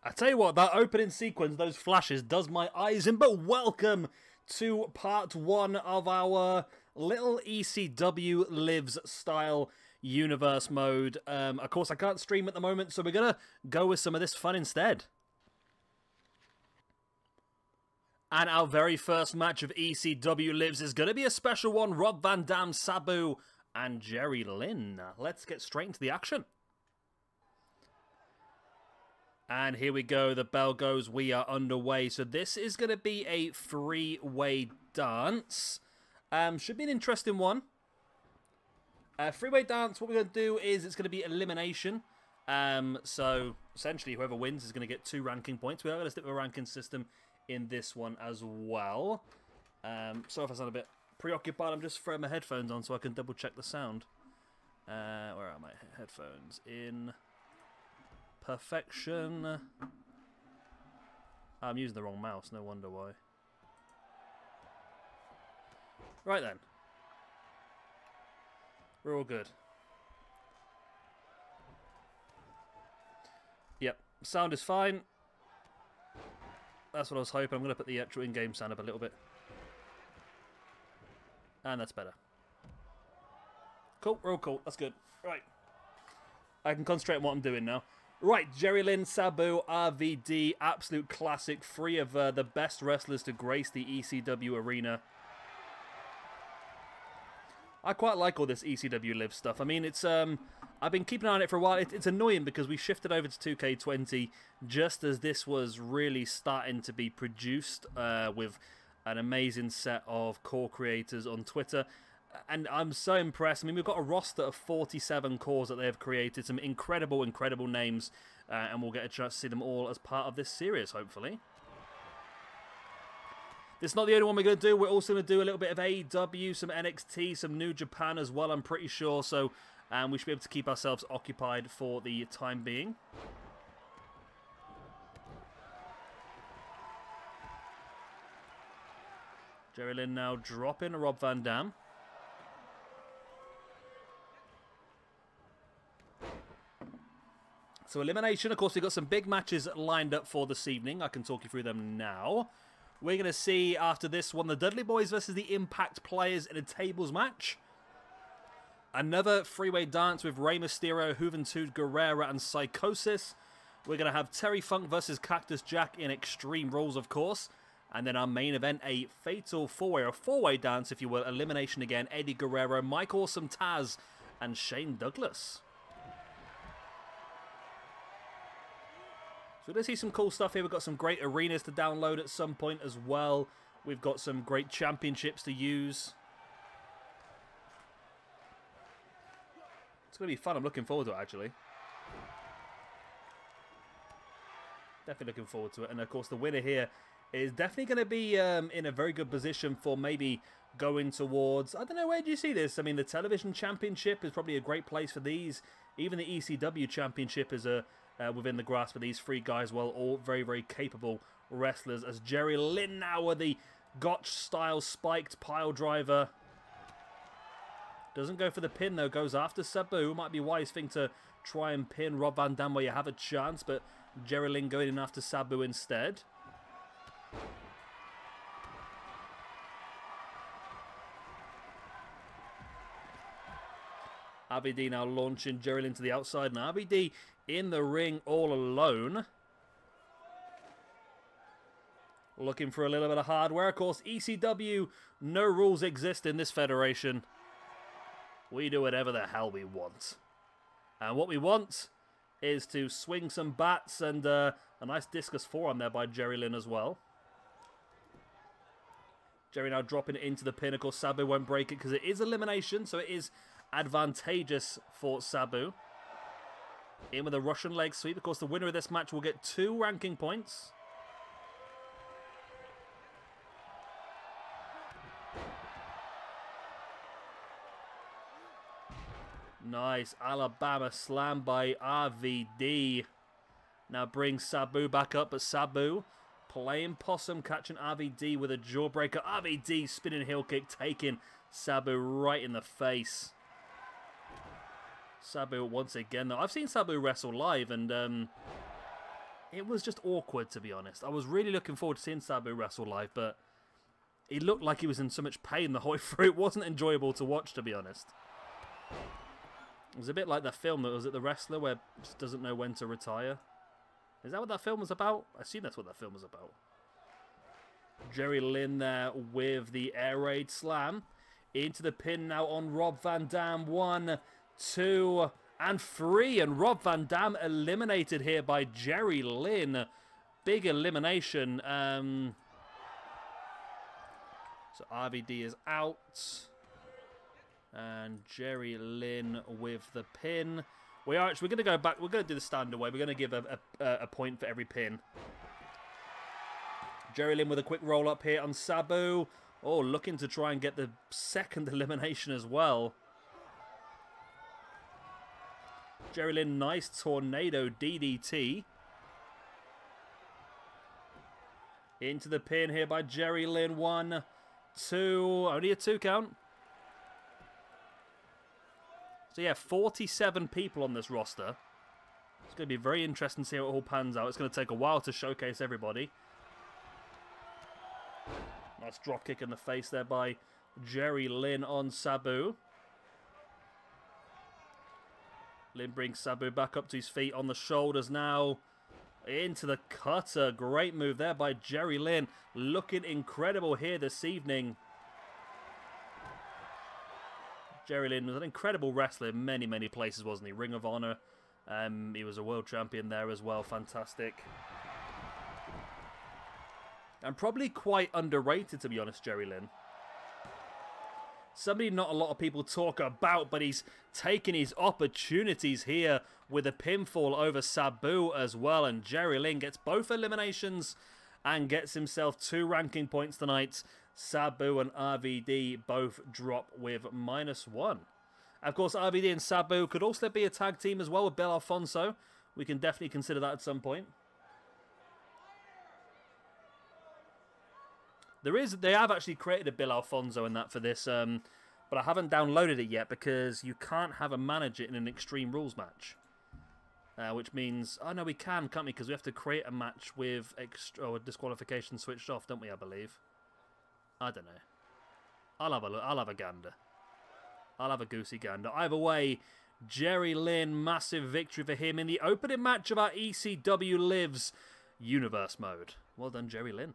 I tell you what, that opening sequence, those flashes, does my eyes in. But welcome to part 1 of our little ECW Lives style universe mode. Of course, I can't stream at the moment, so we're going to go with some of this fun instead. And our very first match of ECW Lives is going to be a special one. Rob Van Dam, Sabu, and Jerry Lynn. Let's get straight into the action. And here we go, the bell goes, we are underway. So this is going to be a three-way dance. Should be an interesting one. Three-way dance, what we're going to do is it's going to be elimination. So essentially whoever wins is going to get 2 ranking points. We are going to stick with a ranking system in this one as well. Sorry if I sound a bit preoccupied, I'm just throwing my headphones on so I can double check the sound. Where are my headphones? In... perfection. I'm using the wrong mouse, no wonder why. Right then. We're all good. Yep, sound is fine. That's what I was hoping. I'm going to put the actual in-game sound up a little bit. And that's better. Cool, we're all cool. That's good. Right. I can concentrate on what I'm doing now. Right, Jerry Lynn, Sabu, RVD, absolute classic. 3 of the best wrestlers to grace the ECW arena. I quite like all this ECW Live stuff. I mean, it's I've been keeping an eye on it for a while. It's annoying because we shifted over to 2K20 just as this was really starting to be produced with an amazing set of core creators on Twitter. And I'm so impressed. I mean, we've got a roster of 47 cores that they have created. Some incredible, incredible names. And we'll get a chance to see them all as part of this series, hopefully. This is not the only one we're going to do. We're also going to do a little bit of AEW, some NXT, some New Japan as well, I'm pretty sure. So we should be able to keep ourselves occupied for the time being. Jerry Lynn now dropping Rob Van Dam. So elimination, of course, we've got some big matches lined up for this evening. I can talk you through them now. We're going to see after this one the Dudley Boys versus the Impact Players in a tables match. Another three-way dance with Rey Mysterio, Juventud Guerrera, and Psychosis. We're going to have Terry Funk versus Cactus Jack in Extreme Rules, of course. And then our main event, a fatal four-way, or four-way dance, if you will. Elimination again, Eddie Guerrero, Mike Awesome Taz, and Shane Douglas. So we're going to see some cool stuff here. We've got some great arenas to download at some point as well. We've got some great championships to use. It's going to be fun. I'm looking forward to it, actually. Definitely looking forward to it. And, of course, the winner here is definitely going to be in a very good position for maybe going towards... I don't know, where do you see this? I mean, the Television Championship is probably a great place for these. Even the ECW Championship is a... within the grasp of these 3 guys, well, all very, very capable wrestlers. As Jerry Lynn now with the Gotch-style spiked pile driver. Doesn't go for the pin, though. Goes after Sabu. Might be a wise thing to try and pin Rob Van Dam where you have a chance, but Jerry Lynn going in after Sabu instead. RVD now launching Jerry Lynn to the outside, and RVD in the ring all alone. Looking for a little bit of hardware. Of course, ECW, no rules exist in this federation. We do whatever the hell we want. And what we want is to swing some bats and a nice discus forearm there by Jerry Lynn as well. Jerry now dropping it into the pin. Of course, Sabu won't break it because it is elimination, so it is advantageous for Sabu. In with a Russian leg sweep. Of course, the winner of this match will get 2 ranking points. Nice Alabama slam by RVD. Now brings Sabu back up, but Sabu playing possum, catching RVD with a jawbreaker. RVD spinning heel kick, taking Sabu right in the face. Sabu once again, though. I've seen Sabu wrestle live, and it was just awkward, to be honest. I was really looking forward to seeing Sabu wrestle live, but he looked like he was in so much pain the whole way through. It wasn't enjoyable to watch, to be honest. It was a bit like that film that was at The Wrestler, where just doesn't know when to retire. Is that what that film was about? I assume that's what that film was about. Jerry Lynn there with the air raid slam. Into the pin now on Rob Van Dam. 1, 2, and 3. And Rob Van Dam eliminated here by Jerry Lynn. Big elimination. So RVD is out. And Jerry Lynn with the pin. We're going to go back. We're going to do the standard way. We're going to give a point for every pin. Jerry Lynn with a quick roll up here on Sabu. Oh, looking to try and get the second elimination as well. Jerry Lynn, nice tornado DDT. Into the pin here by Jerry Lynn. 1, 2. Only a 2 count. So yeah, 47 people on this roster. It's going to be very interesting to see how it all pans out. It's going to take a while to showcase everybody. Nice drop kick in the face there by Jerry Lynn on Sabu. Lynn brings Sabu back up to his feet on the shoulders now. Into the cutter. Great move there by Jerry Lynn. Looking incredible here this evening. Jerry Lynn was an incredible wrestler in many, many places, wasn't he? Ring of Honor. He was a world champion there as well. Fantastic. And probably quite underrated, to be honest, Jerry Lynn. Somebody not a lot of people talk about, but he's taking his opportunities here with a pinfall over Sabu as well. And Jerry Lynn gets both eliminations and gets himself 2 ranking points tonight. Sabu and RVD both drop with -1. Of course, RVD and Sabu could also be a tag team as well with Bill Alfonso. We can definitely consider that at some point. They have actually created a Bill Alfonso in that for this, but I haven't downloaded it yet because you can't have a manager in an Extreme Rules match. Which means, oh no, we can't we? Because we have to create a match with disqualification switched off, don't we? I believe. I don't know. I'll have a look. I'll have a gander. I'll have a goosey gander. Either way, Jerry Lynn, massive victory for him in the opening match of our ECW Lives Universe mode. Well done, Jerry Lynn.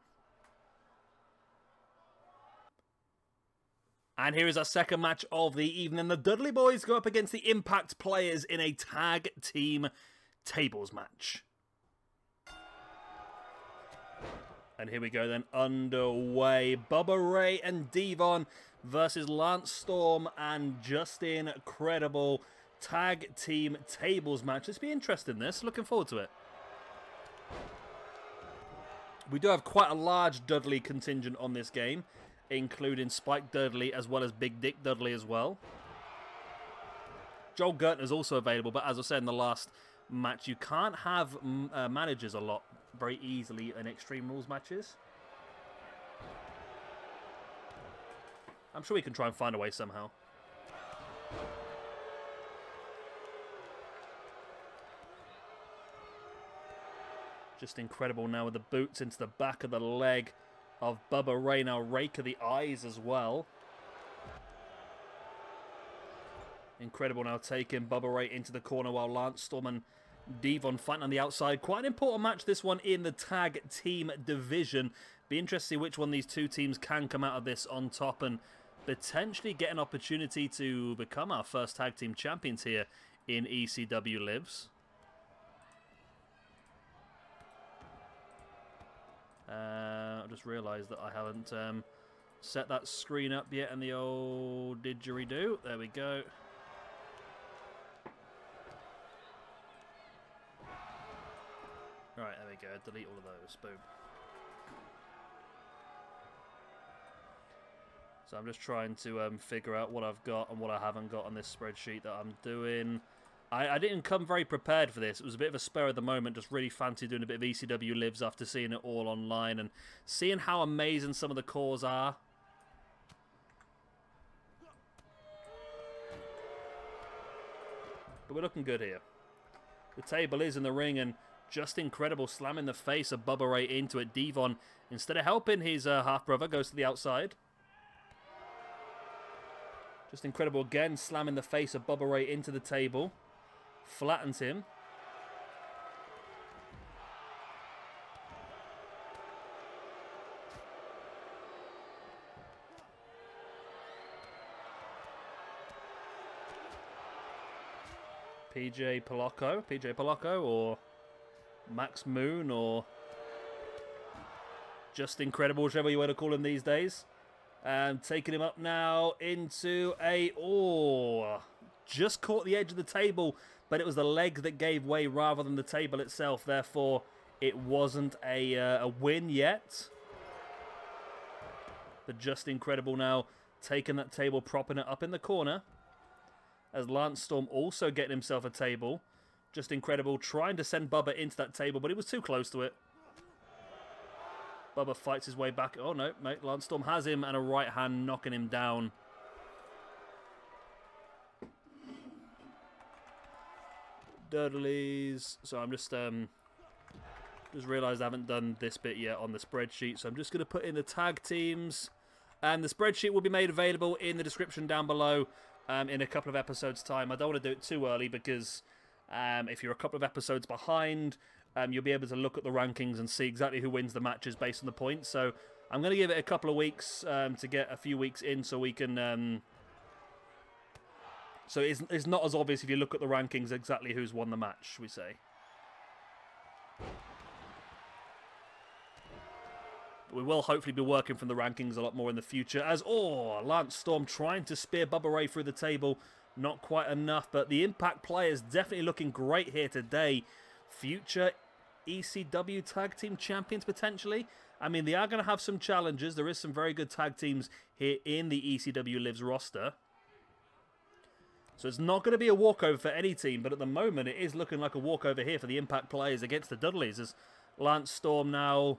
And here is our second match of the evening. The Dudley Boys go up against the Impact Players in a tag team tables match. And here we go then, underway. Bubba Ray and Devon versus Lance Storm and Justin Credible. Tag team tables match. Let's be interested in this. Looking forward to it. We do have quite a large Dudley contingent on this game, including Spike Dudley as well as Big Dick Dudley as well. Joel Gertner is also available, but as I said in the last match, you can't have managers a lot very easily in Extreme Rules matches. I'm sure we can try and find a way somehow. Just incredible now with the boots into the back of the leg of Bubba Ray. Now rake of the eyes as well. Incredible now taking Bubba Ray into the corner while Lance Storm and Devon fighting on the outside. Quite an important match, this one, in the tag team division. Be interested to see which one these two teams can come out of this on top and potentially get an opportunity to become our first tag team champions here in ECW Lives. I just realised that I haven't set that screen up yet in the old didgeridoo. There we go. Right, there we go. Delete all of those. Boom. So I'm just trying to figure out what I've got and what I haven't got on this spreadsheet that I'm doing. I didn't come very prepared for this. It was a bit of a spur of the moment. Just really fancy doing a bit of ECW Lives after seeing it all online and seeing how amazing some of the cores are. But we're looking good here. The table is in the ring and Just incredible, slamming the face of Bubba Ray into it. Devon, instead of helping his half-brother, goes to the outside. Just incredible again, slamming the face of Bubba Ray into the table. Flattens him. PJ Polacco, or Max Moon, or just incredible, whichever you want to call him these days. And taking him up now into a... Oh, just caught the edge of the table, but it was the leg that gave way rather than the table itself. Therefore, it wasn't a win yet. But just incredible now, taking that table, propping it up in the corner. As Lance Storm also getting himself a table. Just incredible, trying to send Bubba into that table, but he was too close to it. Bubba fights his way back. Oh, no, mate. Lance Storm has him and a right hand knocking him down. Dudley's. So I'm just realised I haven't done this bit yet on the spreadsheet. So I'm just going to put in the tag teams. And the spreadsheet will be made available in the description down below in a couple of episodes' time. I don't want to do it too early because if you're a couple of episodes behind... you'll be able to look at the rankings and see exactly who wins the matches based on the points. So I'm going to give it a couple of weeks to get a few weeks in so we can... So it's not as obvious if you look at the rankings exactly who's won the match, we say. We will hopefully be working from the rankings a lot more in the future. As, oh, Lance Storm trying to spear Bubba Ray through the table. Not quite enough, but the Impact players definitely looking great here today. Future ECW tag team champions potentially. I mean, they are going to have some challenges. There is some very good tag teams here in the ECW Lives roster. So it's not going to be a walkover for any team, but at the moment it is looking like a walkover here for the Impact players against the Dudleys, as Lance Storm now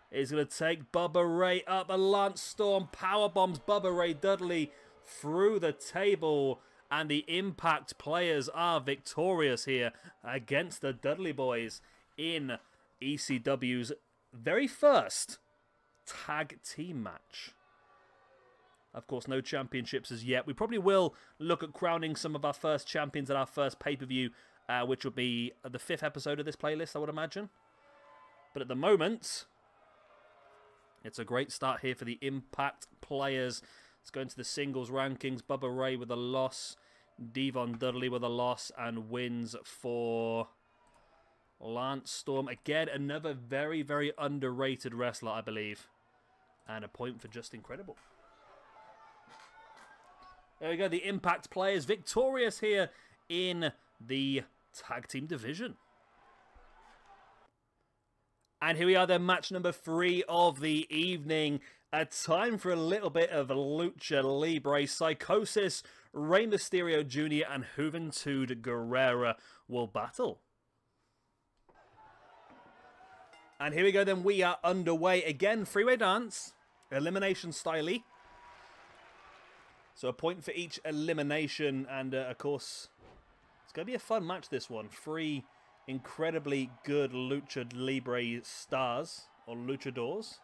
is going to take Bubba Ray up, and Lance Storm powerbombs Bubba Ray Dudley through the table. And the Impact players are victorious here against the Dudley Boys in ECW's very first tag team match. Of course, no championships as yet. We probably will look at crowning some of our first champions at our first pay-per-view, which will be the 5th episode of this playlist, I would imagine. But at the moment, it's a great start here for the Impact players. Let's go into the singles rankings. Bubba Ray with a loss. Devon Dudley with a loss and wins for Lance Storm. Again, another very, very underrated wrestler, I believe. And a point for Just Incredible. There we go. The Impact players victorious here in the tag team division. And here we are then, match number 3 of the evening. A time for a little bit of Lucha Libre. Psychosis, Rey Mysterio Jr. and Juventud Guerrera will battle. And here we go then, we are underway. Again, three-way dance, elimination style-y. So a point for each elimination, and of course, it's going to be a fun match, this one. 3 incredibly good Lucha Libre stars, or luchadors.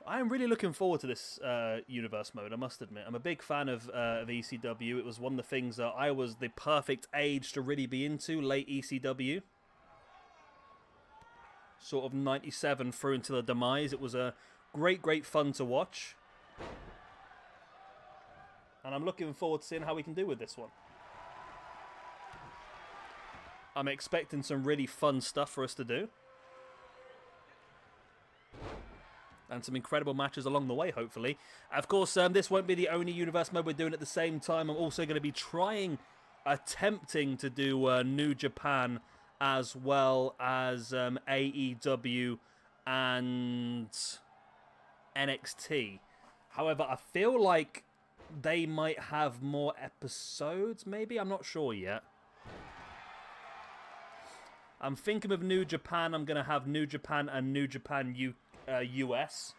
I am really looking forward to this universe mode, I must admit. I'm a big fan of ECW. It was one of the things that I was the perfect age to really be into, late ECW. Sort of 97 through into the demise. It was a great, great fun to watch. And I'm looking forward to seeing how we can do with this one. I'm expecting some really fun stuff for us to do. And some incredible matches along the way, hopefully. Of course, this won't be the only universe mode we're doing at the same time. I'm also going to be attempting to do New Japan, as well as AEW and NXT. However, I feel like they might have more episodes, maybe? I'm not sure yet. I'm thinking of New Japan. I'm going to have New Japan and New Japan US.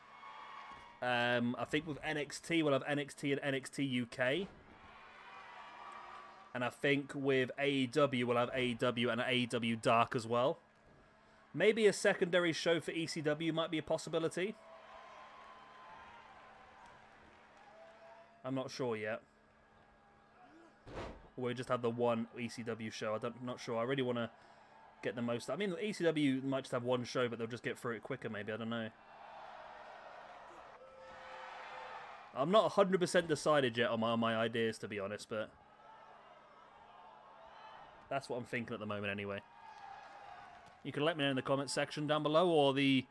I think with NXT, we'll have NXT and NXT UK. And I think with AEW, we'll have AEW and AEW Dark as well. Maybe a secondary show for ECW might be a possibility. I'm not sure yet. We'll just have the one ECW show. I'm not sure. I really want to get the most. I mean, ECW might just have one show, but they'll just get through it quicker, maybe. I don't know. I'm not 100% decided yet on my ideas, to be honest, but that's what I'm thinking at the moment, anyway. You can let me know in the comment section down below, or the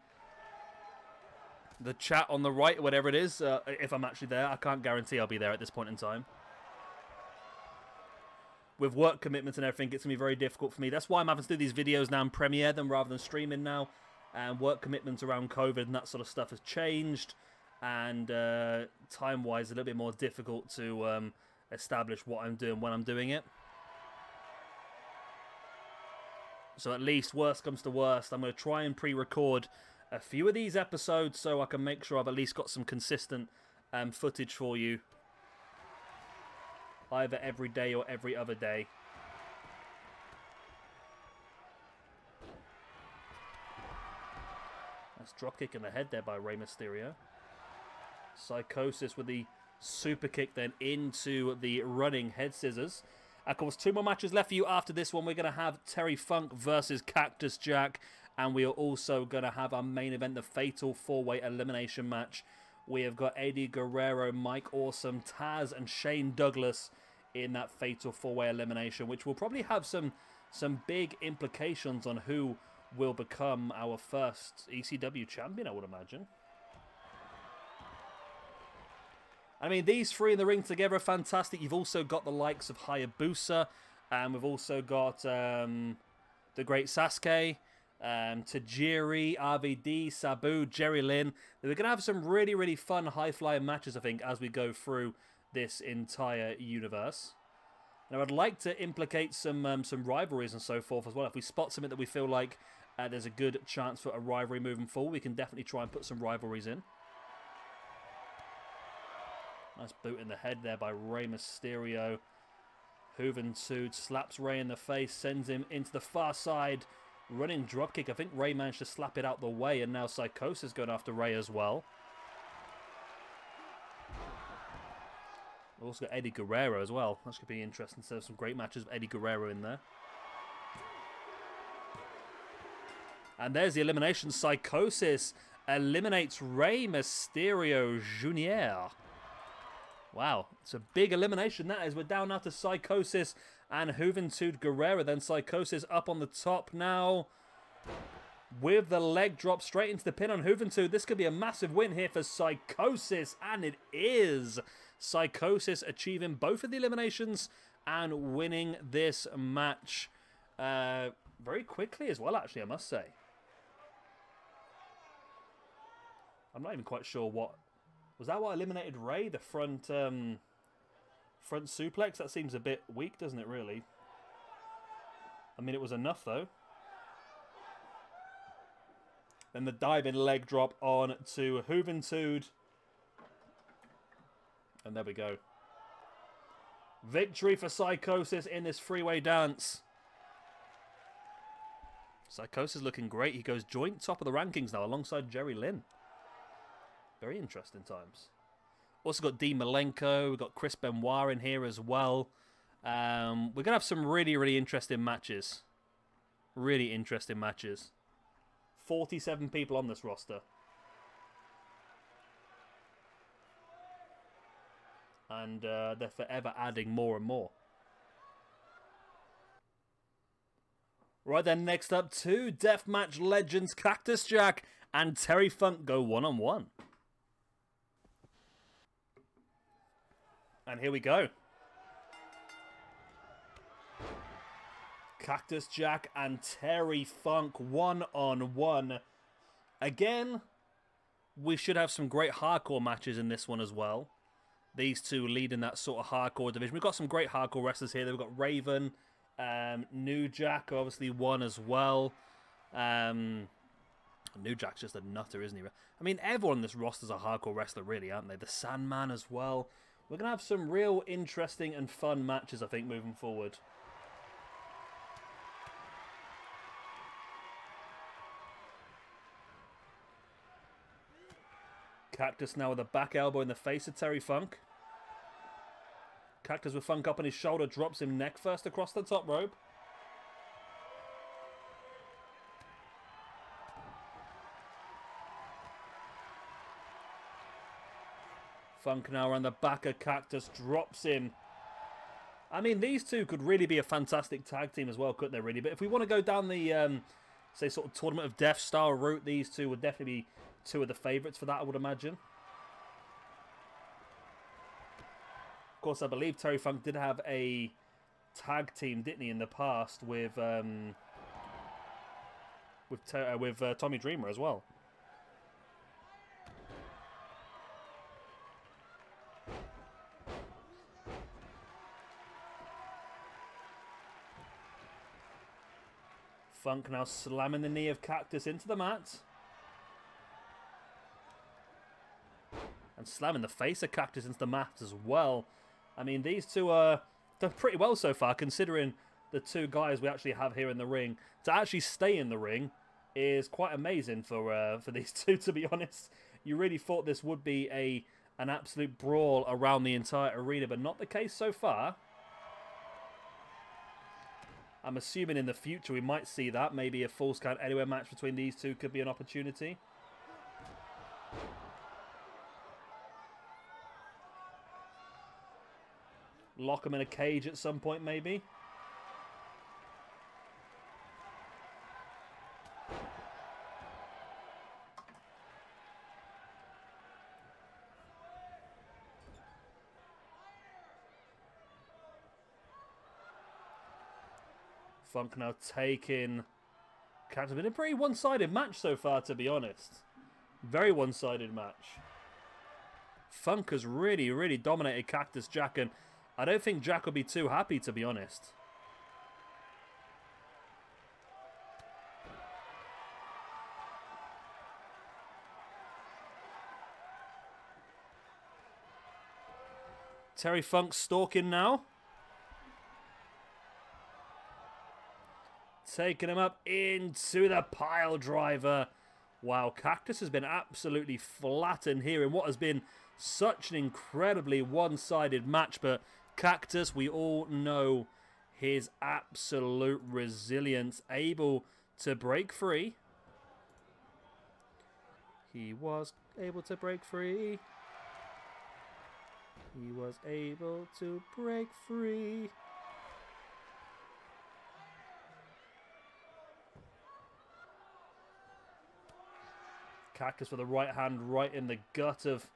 chat on the right, or whatever it is, if I'm actually there. I can't guarantee I'll be there at this point in time. With work commitments and everything, it's going to be very difficult for me. That's why I'm having to do these videos now and premiere them rather than streaming now. And work commitments around COVID and that sort of stuff has changed. And time-wise, a little bit more difficult to establish what I'm doing when I'm doing it. So at least, worst comes to worst, I'm going to try and pre-record a few of these episodes so I can make sure I've at least got some consistent footage for you. Either every day or every other day. Nice dropkick in the head there by Rey Mysterio. Psychosis with the super kick then into the running head scissors. Of course, 2 more matches left for you after this one. We're going to have Terry Funk versus Cactus Jack. And we are also going to have our main event, the Fatal 4-Way Elimination match. We have got Eddie Guerrero, Mike Awesome, Taz, and Shane Douglas in that Fatal 4-Way Elimination, which will probably have some big implications on who will become our first ECW champion, I would imagine. I mean, these 3 in the ring together are fantastic. You've also got the likes of Hayabusa, and we've also got the great Sasuke, Tajiri, RVD, Sabu, Jerry Lynn. We're going to have some really, really fun high-flying matches, I think, as we go through this entire universe. Now, I'd like to implicate some rivalries and so forth as well. If we spot something that we feel like there's a good chance for a rivalry moving forward, we can definitely try and put some rivalries in. Nice boot in the head there by Rey Mysterio. Juventud slaps Rey in the face, sends him into the far side. Running dropkick. I think Rey managed to slap it out the way, and now Psychosis going after Rey as well. We've also got Eddie Guerrero as well. That should be interesting. So some great matches with Eddie Guerrero in there. And there's the elimination. Psychosis eliminates Rey Mysterio Jr. Wow, it's a big elimination that is. We're down now to Psychosis and Juventud Guerrero. Then Psychosis up on the top now with the leg drop straight into the pin on Juventud. This could be a massive win here for Psychosis, and it is. Psychosis achieving both of the eliminations and winning this match very quickly as well, actually, I must say. I'm not even quite sure what... Was that what eliminated Rey? The front suplex? That seems a bit weak, doesn't it, really? I mean, it was enough, though. Then the diving leg drop on to Juventud. And there we go. Victory for Psychosis in this 3-way dance. Psychosis looking great. He goes joint top of the rankings now alongside Jerry Lynn. Very interesting times. Also got Dean Malenko. We've got Chris Benoit in here as well. We're going to have some really, really interesting matches. Really interesting matches. 47 people on this roster. And they're forever adding more and more. Right then, next up, 2 deathmatch legends, Cactus Jack and Terry Funk go one-on-one. And here we go. Cactus Jack and Terry Funk one-on-one. Again, we should have some great hardcore matches in this one as well. These two leading that sort of hardcore division. We've got some great hardcore wrestlers here. We've got Raven, New Jack, obviously one as well. New Jack's just a nutter, isn't he? I mean, everyone in this roster's a hardcore wrestler, really, aren't they? The Sandman as well. We're going to have some real interesting and fun matches, I think, moving forward. Cactus now with a back elbow in the face of Terry Funk. Cactus with Funk up on his shoulder, drops him neck first across the top rope. Funk now around the back of Cactus, drops him. I mean, these two could really be a fantastic tag team as well, couldn't they, really? But if we want to go down the, say, sort of Tournament of Death style route, these two would definitely be two of the favourites for that, I would imagine. Of course, I believe Terry Funk did have a tag team, didn't he, in the past with Tommy Dreamer as well. Funk now slamming the knee of Cactus into the mat. And slamming the face of Cactus into the mat as well. I mean, these two are done pretty well so far, considering the two guys we actually have here in the ring. To actually stay in the ring is quite amazing for these two, to be honest. You really thought this would be an absolute brawl around the entire arena, but not the case so far. I'm assuming in the future we might see that. Maybe a Falls Count Anywhere match between these two could be an opportunity. Lock them in a cage at some point, maybe. Funk now taking Cactus. Been a pretty one-sided match so far, to be honest. Very one-sided match. Funk has really, really dominated Cactus Jack, and I don't think Jack will be too happy, to be honest. Terry Funk stalking now. Taking him up into the pile driver. Wow, Cactus has been absolutely flattened here in what has been such an incredibly one-sided match, but Cactus, we all know his absolute resilience, able to break free. He was able to break free. He was able to break free. Cactus with the right hand right in the gut of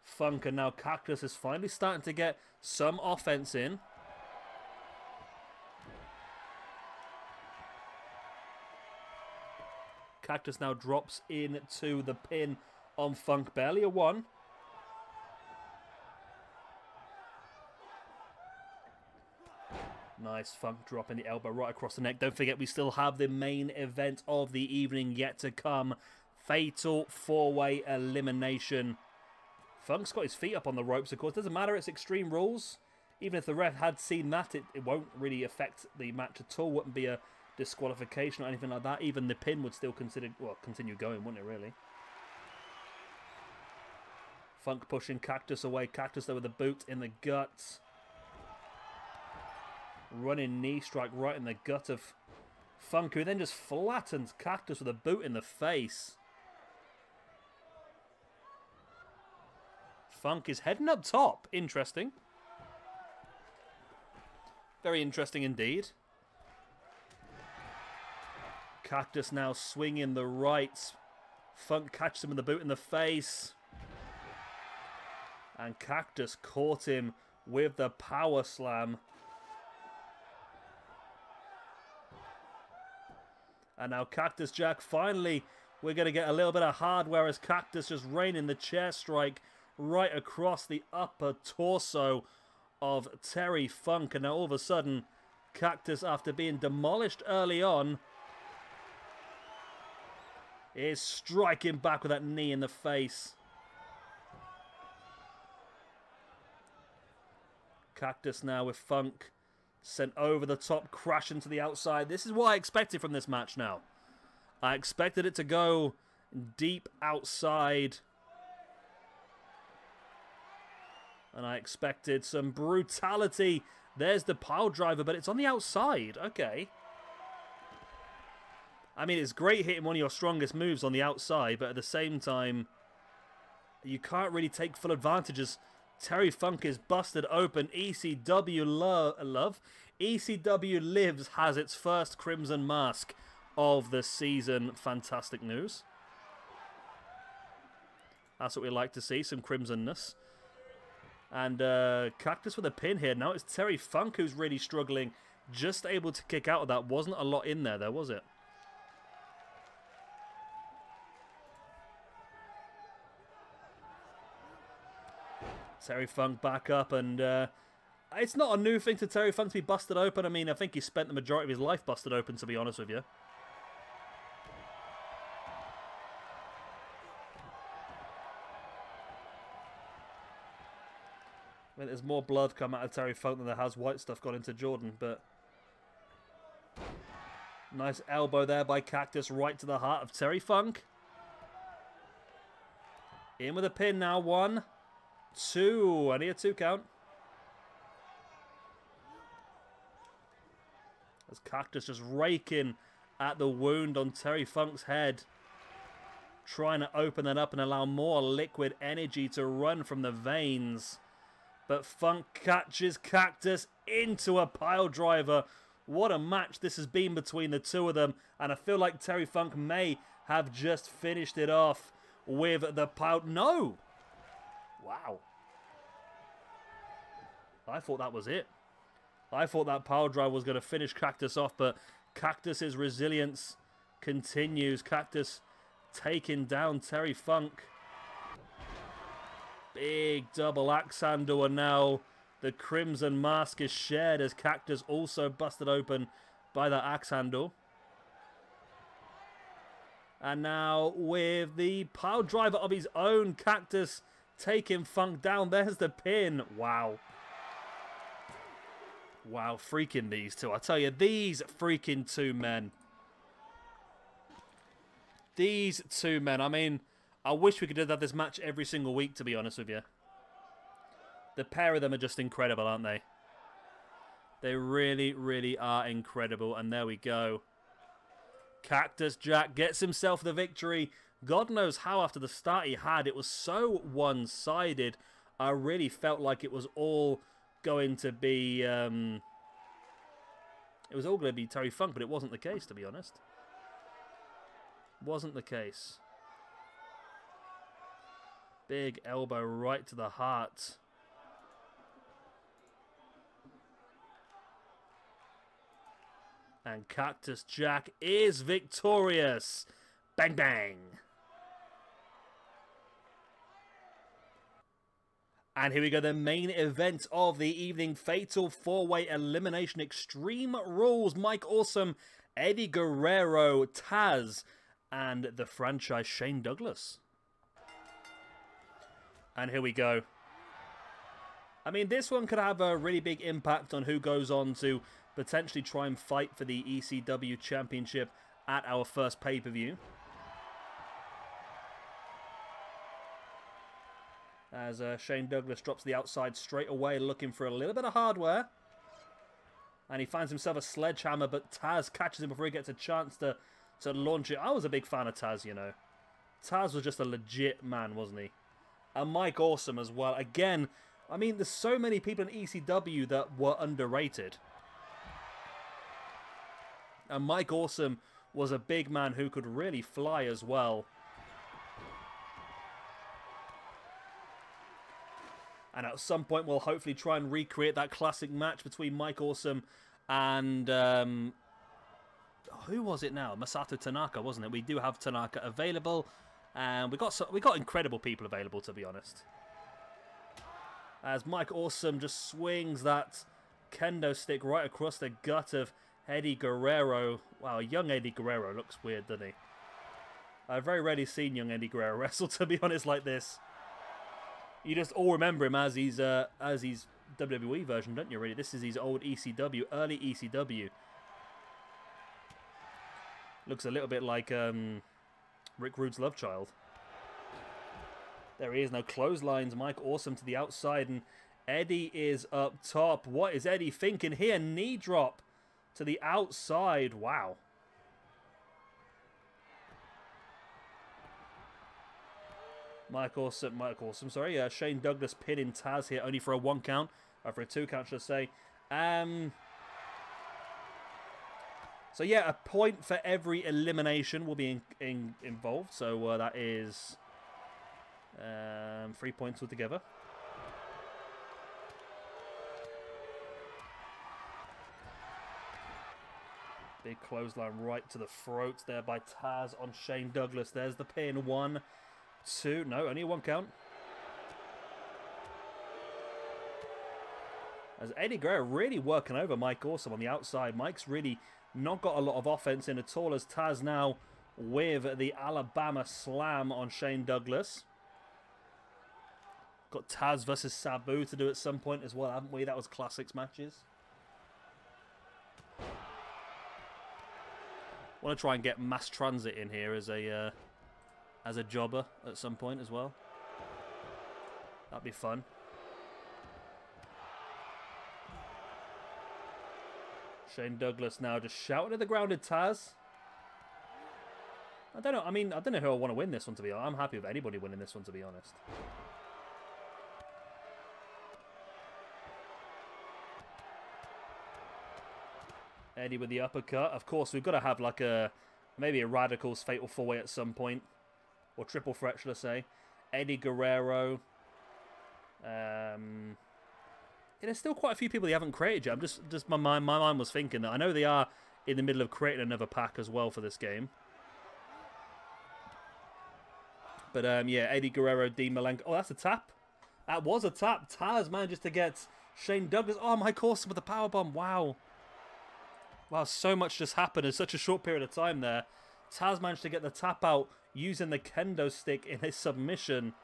Funk, and now Cactus is finally starting to get some offense in. Cactus now drops into the pin on Funk. Barely a one. Nice Funk dropping the elbow right across the neck. Don't forget, we still have the main event of the evening yet to come. Fatal four-way elimination. Funk's got his feet up on the ropes, of course. Doesn't matter, it's Extreme Rules. Even if the ref had seen that, it won't really affect the match at all. Wouldn't be a disqualification or anything like that. Even the pin would still continue going, wouldn't it, really? Funk pushing Cactus away. Cactus there with a boot in the gut. Running knee strike right in the gut of Funk, who then just flattens Cactus with a boot in the face. Funk is heading up top. Interesting. Very interesting indeed. Cactus now swinging the right. Funk catches him with the boot in the face. And Cactus caught him with the power slam. And now Cactus Jack, finally, we're going to get a little bit of hardware as Cactus just raining the chair strike right across the upper torso of Terry Funk. And now all of a sudden, Cactus, after being demolished early on, is striking back with that knee in the face. Cactus now with Funk. Sent over the top, crashing to the outside. This is what I expected from this match now. I expected it to go deep outside. And I expected some brutality. There's the pile driver, but it's on the outside. Okay. I mean, it's great hitting one of your strongest moves on the outside, but at the same time, you can't really take full advantage as Terry Funk is busted open. ECW love. ECW Lives has its first Crimson Mask of the season. Fantastic news. That's what we like to see, some crimsonness. And Cactus with a pin here. Now it's Terry Funk who's really struggling. Just able to kick out of that. Wasn't a lot in there, though, was it? Terry Funk back up, and it's not a new thing to Terry Funk to be busted open. I mean, I think he spent the majority of his life busted open, to be honest with you. I mean, there's more blood come out of Terry Funk than there has white stuff gone into Jordan, but... Nice elbow there by Cactus right to the heart of Terry Funk. In with a pin now, 1, 2. I need a 2 count. As Cactus just raking at the wound on Terry Funk's head. Trying to open that up and allow more liquid energy to run from the veins. But Funk catches Cactus into a pile driver. What a match this has been between the two of them. And I feel like Terry Funk may have just finished it off with the pile. No! Wow. I thought that was it. I thought that pile driver was going to finish Cactus off, but Cactus's resilience continues. Cactus taking down Terry Funk. Big double axe handle, and now the Crimson Mask is shared as Cactus also busted open by that axe handle. And now with the pile driver of his own, Cactus taking Funk down. There's the pin. Wow. Wow, freaking these two. I tell you, these freaking two men. These two men. I mean, I wish we could have this match every single week, to be honest with you. The pair of them are just incredible, aren't they? They really, really are incredible. And there we go. Cactus Jack gets himself the victory. God knows how after the start he had. It was so one-sided. I really felt like it was all going to be... it was all going to be Terry Funk, but it wasn't the case, to be honest. Wasn't the case. Big elbow right to the heart. And Cactus Jack is victorious. Bang, bang. And here we go, the main event of the evening. Fatal 4-way elimination, Extreme Rules. Mike Awesome, Eddie Guerrero, Taz, and the franchise Shane Douglas. And here we go. I mean, this one could have a really big impact on who goes on to potentially try and fight for the ECW Championship at our first pay-per-view. As Shane Douglas drops the outside straight away, looking for a little bit of hardware. And he finds himself a sledgehammer, but Taz catches him before he gets a chance to launch it. I was a big fan of Taz, you know. Taz was just a legit man, wasn't he? And Mike Awesome as well. Again, I mean, there's so many people in ECW that were underrated. And Mike Awesome was a big man who could really fly as well. And at some point, we'll hopefully try and recreate that classic match between Mike Awesome and... who was it now? Masato Tanaka, wasn't it? We do have Tanaka available. And we got incredible people available, to be honest. As Mike Awesome just swings that kendo stick right across the gut of Eddie Guerrero. Wow, young Eddie Guerrero looks weird, doesn't he? I've very rarely seen young Eddie Guerrero wrestle, to be honest, like this. You just all remember him as he's WWE version, don't you, really? This is his old ECW, early ECW. Looks a little bit like Rick Rude's love child. There he is. Now clotheslines Mike Awesome to the outside, and Eddie is up top. What is Eddie thinking here? Knee drop to the outside. Wow. Mike Awesome, sorry. Shane Douglas pinning Taz here, only for a 1 count. Or for a 2 count, should I say. So yeah, a point for every elimination will be involved. So that is 3 points altogether. Big clothesline right to the throat there by Taz on Shane Douglas. There's the pin. 1, 2. No, only a 1 count. As Eddie Guerrero really working over Mike Awesome on the outside. Mike's really not got a lot of offense in at all, as Taz now with the Alabama Slam on Shane Douglas. Got Taz versus Sabu to do at some point as well, haven't we? That was classics matches. Want to try and get Mass Transit in here as a jobber at some point as well. That'd be fun. Shane Douglas now just shouting at the grounded Taz. I don't know. I mean, I don't know who I want to win this one, to be honest. I'm happy with anybody winning this one, to be honest. Eddie with the uppercut. Of course, we've got to have like maybe a Radicals Fatal 4-Way at some point. Or Triple Threat, should I say. Eddie Guerrero. There's still quite a few people they haven't created yet. I'm just my mind was thinking that. I know they are in the middle of creating another pack as well for this game. But yeah, Eddie Guerrero, Dean Malenko. Oh, that's a tap. That was a tap. Taz manages to get Shane Douglas. Oh, Mike Awesome with the powerbomb. Wow. Wow, so much just happened in such a short period of time there. Taz managed to get the tap out using the kendo stick in his submission.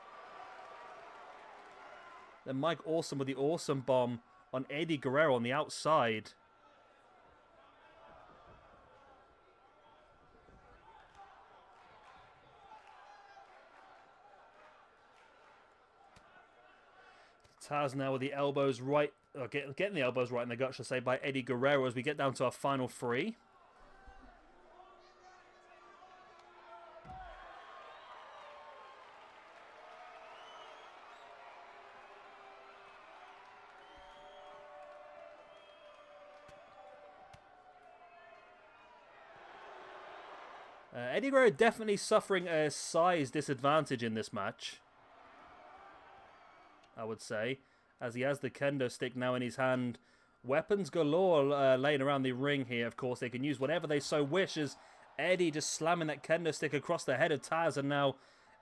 Then Mike Awesome with the awesome bomb on Eddie Guerrero on the outside. Taz now with the elbows right, getting the elbows right in the gut, should I say, by Eddie Guerrero as we get down to our final 3. Eddie Guerrero definitely suffering a size disadvantage in this match, I would say, as he has the kendo stick now in his hand. Weapons galore laying around the ring here, of course. They can use whatever they so wish, as Eddie just slamming that kendo stick across the head of Taz, and now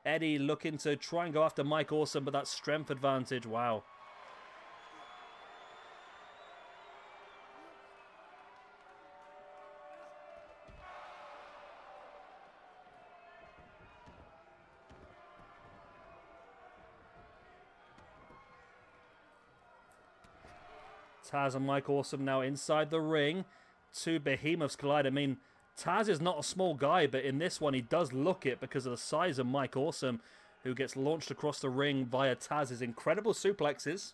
Eddie looking to try and go after Mike Awesome, but that strength advantage, wow. Taz and Mike Awesome now inside the ring. 2 behemoths collide. I mean, Taz is not a small guy, but in this one he does look it because of the size of Mike Awesome, who gets launched across the ring via Taz's incredible suplexes.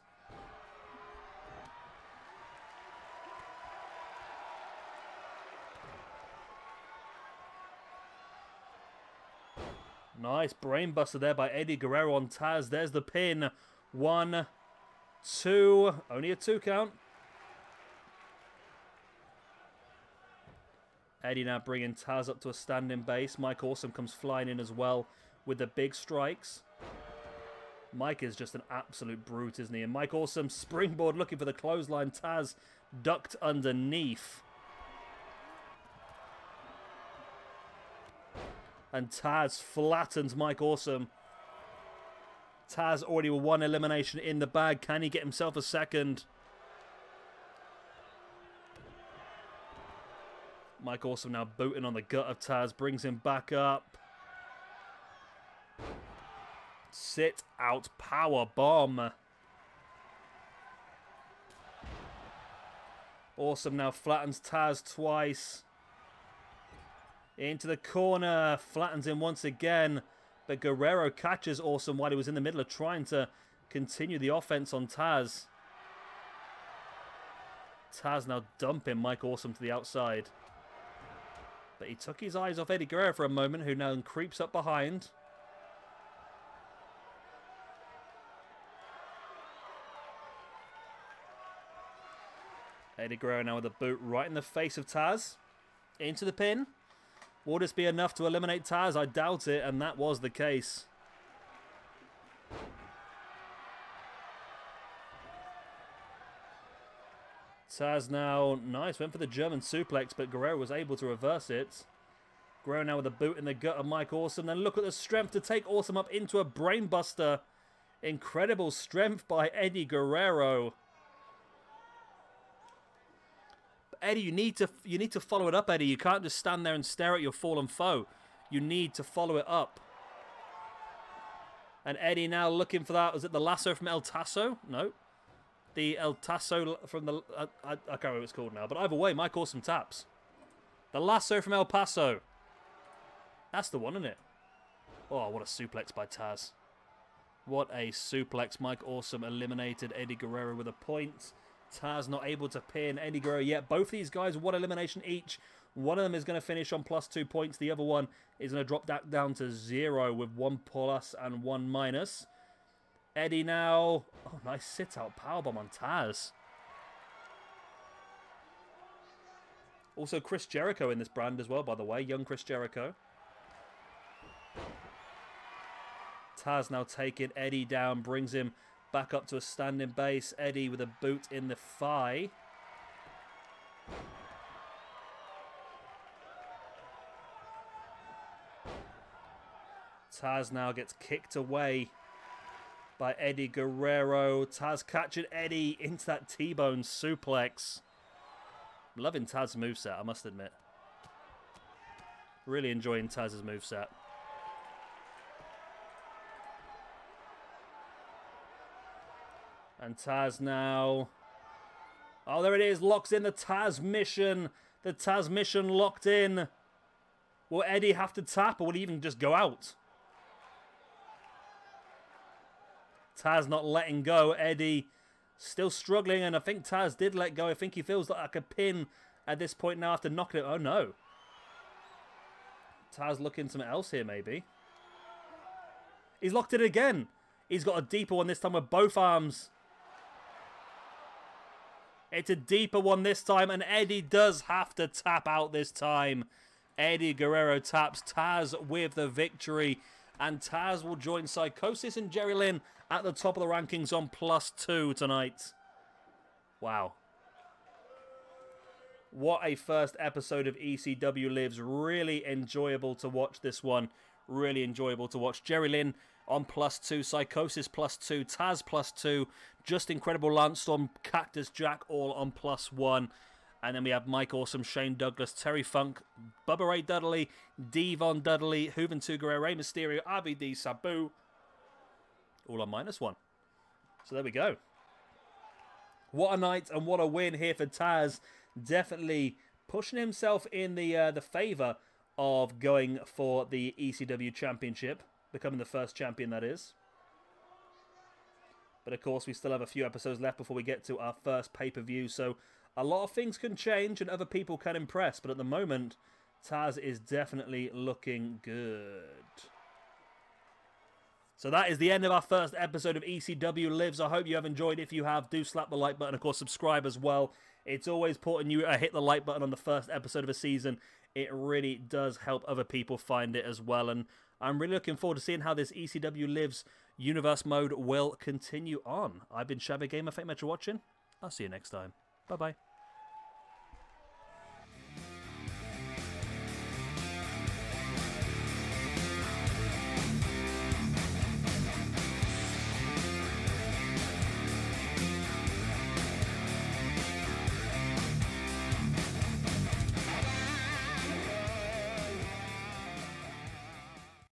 Nice brainbuster there by Eddie Guerrero on Taz. There's the pin. 1, 2. Only a 2 count. Eddie now bringing Taz up to a standing base. Mike Awesome comes flying in as well with the big strikes. Mike is just an absolute brute, isn't he? And Mike Awesome springboard looking for the clothesline. Taz ducked underneath. And Taz flattens Mike Awesome. Taz already with 1 elimination in the bag. Can he get himself a second? Mike Awesome now booting on the gut of Taz. Brings him back up. Sit out power bomb. Awesome now flattens Taz twice. Into the corner. Flattens him once again. But Guerrero catches Awesome while he was in the middle of trying to continue the offense on Taz. Taz now dumping Mike Awesome to the outside. But he took his eyes off Eddie Guerrero for a moment, who now creeps up behind. Eddie Guerrero now with a boot right in the face of Taz. Into the pin. Will this be enough to eliminate Taz? I doubt it, and that was the case. Taz now, nice, went for the German suplex, but Guerrero was able to reverse it. Guerrero now with a boot in the gut of Mike Awesome. Then look at the strength to take Awesome up into a brainbuster. Incredible strength by Eddie Guerrero. Eddie, you need to follow it up, Eddie. You can't just stand there and stare at your fallen foe. You need to follow it up. And Eddie now looking for that. Was it the lasso from El Tasso? No. The El Tasso from the... I can't remember what it's called now. But either way, Mike Awesome taps. The lasso from El Paso. That's the one, isn't it? Oh, what a suplex by Taz. What a suplex. Mike Awesome eliminated Eddie Guerrero with a point. Taz not able to pin Eddie Guerrero yet. Both these guys, one elimination each. One of them is going to finish on +2 points. The other one is going to drop that down to 0 with 1 plus and 1 minus. Eddie now. Oh, nice sit-out powerbomb on Taz. Also Chris Jericho in this brand as well, by the way. Young Chris Jericho. Taz now taking Eddie down. Brings him back up to a standing base. Eddie with a boot in the thigh. Taz now gets kicked away by Eddie Guerrero. Taz catching Eddie into that T-bone suplex. I'm loving Taz's moveset, I must admit. Really enjoying Taz's moveset. And Taz now... Oh, there it is. Locks in the Taz mission. The Taz mission locked in. Will Eddie have to tap, or will he even just go out? Taz not letting go. Eddie still struggling, and I think Taz did let go. I think he feels like a pin at this point now after knocking it. Oh, no. Taz looking something else here, maybe. He's locked it again. He's got a deeper one this time with both arms. It's a deeper one this time, and Eddie does have to tap out this time. Eddie Guerrero taps Taz with the victory, and Taz will join Psychosis and Jerry Lynn at the top of the rankings on +2 tonight. Wow. What a first episode of ECW Lives. Really enjoyable to watch this one. Really enjoyable to watch. Jerry Lynn on +2, Psychosis +2, Taz +2, Just Incredible Landstorm, Cactus Jack all on +1. And then we have Mike Awesome, Shane Douglas, Terry Funk, Bubba Ray Dudley, Devon Dudley, Juventud Guerrero, Rey Mysterio, RVD, Sabu, all on -1. So there we go. What a night and what a win here for Taz. Definitely pushing himself in the favour of going for the ECW Championship. Becoming the first champion, that is. But of course, we still have a few episodes left before we get to our first pay-per-view. So a lot of things can change and other people can impress. But at the moment, Taz is definitely looking good. So that is the end of our first episode of ECW Lives. I hope you have enjoyed. If you have, do slap the like button. Of course, subscribe as well. It's always important you hit the like button on the first episode of a season. It really does help other people find it as well. And I'm really looking forward to seeing how this ECW Lives universe mode will continue on. I've been Shabby Gamer. Thank you much for watching. I'll see you next time. Bye-bye.